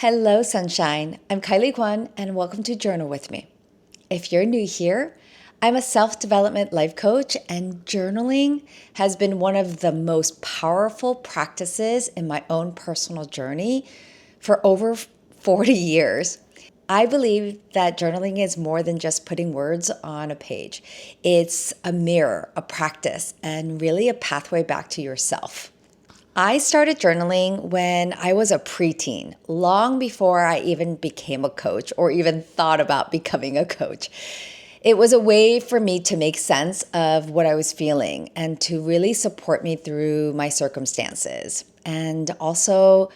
Hello, sunshine. I'm Kylie Kwon, and welcome to Journal with Me. If you're new here, I'm a self-development life coach, and journaling has been one of the most powerful practices in my own personal journey for over 40 years. I believe that journaling is more than just putting words on a page. It's a mirror, a practice, and really a pathway back to yourself. I started journaling when I was a preteen, long before I even became a coach or even thought about becoming a coach. It was a way for me to make sense of what I was feeling and to really support me through my circumstances and also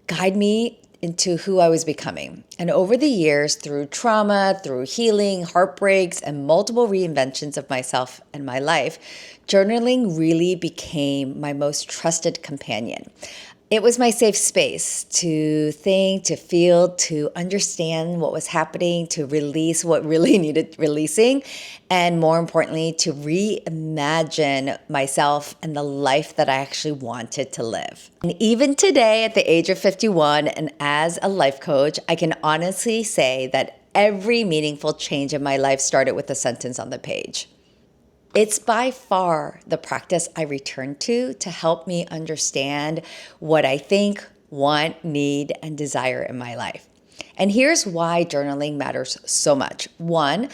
guide me into who I was becoming. And over the years, through trauma, through healing, heartbreaks, and multiple reinventions of myself and my life, journaling really became my most trusted companion. It was my safe space to think, to feel, to understand what was happening, to release what really needed releasing, and more importantly, to reimagine myself and the life that I actually wanted to live. And even today, at the age of 51, and as a life coach, I can honestly say that every meaningful change in my life started with a sentence on the page. It's by far the practice I return to help me understand what I think, want, need, and desire in my life. And here's why journaling matters so much. One,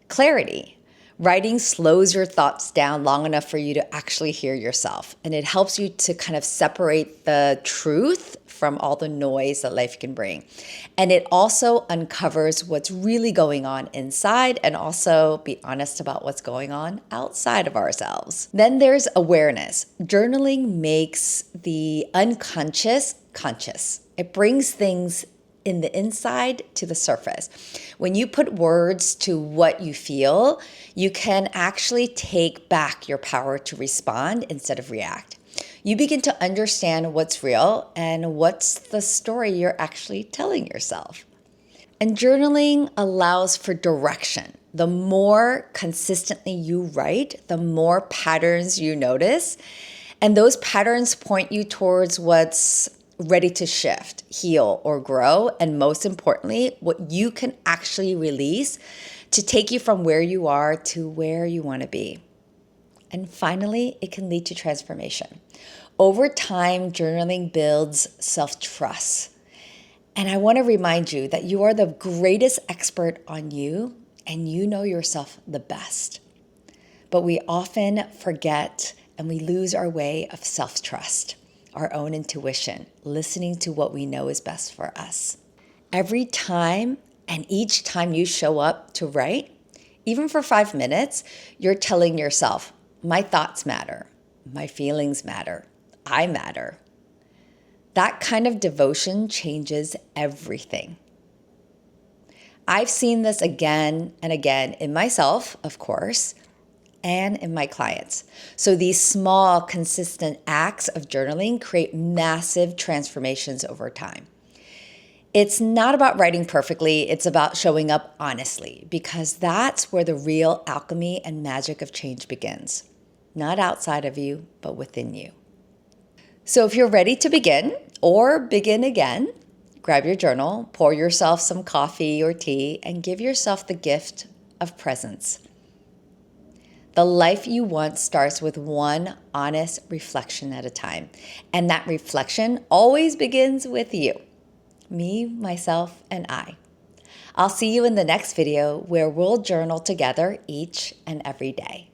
clarity. Writing slows your thoughts down long enough for you to actually hear yourself. And it helps you to kind of separate the truth from all the noise that life can bring. And it also uncovers what's really going on inside and also be honest about what's going on outside of ourselves. Then there's awareness. Journaling makes the unconscious conscious. It brings things in the inside to the surface. When you put words to what you feel, you can actually take back your power to respond instead of react. You begin to understand what's real and what's the story you're actually telling yourself. And journaling allows for direction. The more consistently you write, the more patterns you notice. And those patterns point you towards what's ready to shift, heal, or grow. And most importantly, what you can actually release to take you from where you are to where you want to be. And finally, it can lead to transformation. Over time, journaling builds self-trust. And I want to remind you that you are the greatest expert on you and you know yourself the best. But we often forget and we lose our way of self-trust, our own intuition, listening to what we know is best for us. Every time and each time you show up to write, even for 5 minutes, you're telling yourself, my thoughts matter, my feelings matter, I matter. That kind of devotion changes everything. I've seen this again and again in myself, of course, and in my clients. So these small, consistent acts of journaling create massive transformations over time. It's not about writing perfectly, it's about showing up honestly, because that's where the real alchemy and magic of change begins. Not outside of you, but within you. So if you're ready to begin or begin again, grab your journal, pour yourself some coffee or tea, and give yourself the gift of presence. The life you want starts with one honest reflection at a time. And that reflection always begins with you. Me, myself, and I. I'll see you in the next video where we'll journal together each and every day.